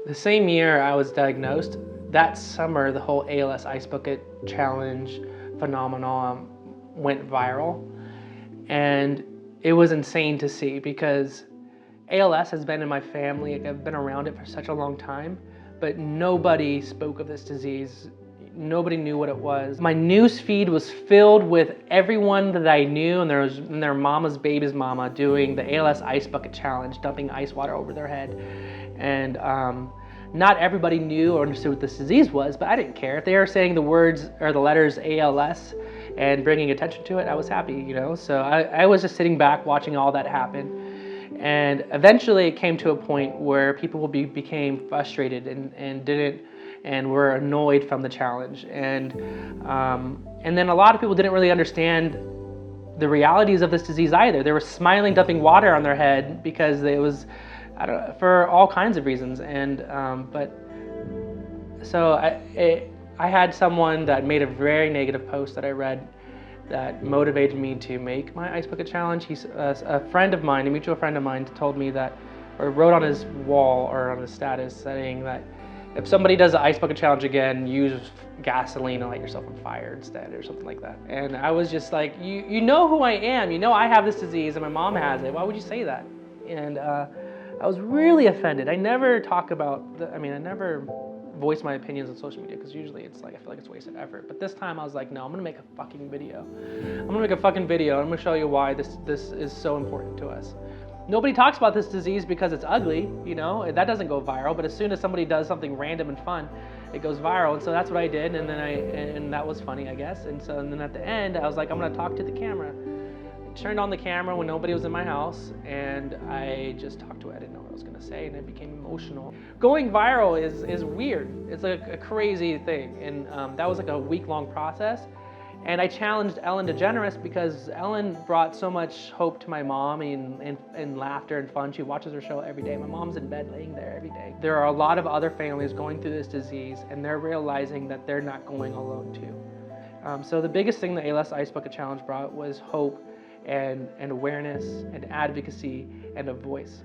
The same year I was diagnosed, that summer the whole ALS Ice Bucket Challenge phenomenon went viral. And it was insane to see because ALS has been in my family. I've been around it for such a long time, but nobody spoke of this disease. Nobody knew what it was. My news feed was filled with everyone that I knew and their mama's baby's mama doing the ALS Ice Bucket Challenge, dumping ice water over their head. And not everybody knew or understood what this disease was, but I didn't care. If they were saying the words or the letters ALS and bringing attention to it, I was happy, you know? So I was just sitting back watching all that happen. And eventually it came to a point where people became frustrated and were annoyed from the challenge. And then a lot of people didn't really understand the realities of this disease either. They were smiling, dumping water on their head because it was, I don't know, for all kinds of reasons. And so I had someone that made a very negative post that I read that motivated me to make my Ice Bucket Challenge. He's a friend of mine, a mutual friend of mine, told me that, or wrote on his wall or on his status saying that if somebody does the Ice Bucket Challenge again, use gasoline and light yourself on fire instead, or something like that. And I was just like, you know who I am. You know I have this disease and my mom has it. Why would you say that? And I was really offended. I never talk about, I never voice my opinions on social media because usually it's like, I feel like it's wasted effort. But this time I was like, no, I'm gonna make a fucking video. I'm gonna make a fucking video and I'm gonna show you why this is so important to us. Nobody talks about this disease because it's ugly, you know, that doesn't go viral, but as soon as somebody does something random and fun, it goes viral. And so that's what I did, and then and that was funny, I guess. And then at the end, I was like, I'm gonna talk to the camera. I turned on the camera when nobody was in my house, and I just talked to it. I didn't know what I was gonna say, and it became emotional. Going viral is weird. It's like a crazy thing, and that was like a week-long process. And I challenged Ellen DeGeneres because Ellen brought so much hope to my mom and laughter and fun. She watches her show every day. My mom's in bed laying there every day. There are a lot of other families going through this disease, and they're realizing that they're not going alone too. So the biggest thing the ALS Ice Bucket Challenge brought was hope and awareness and advocacy and a voice.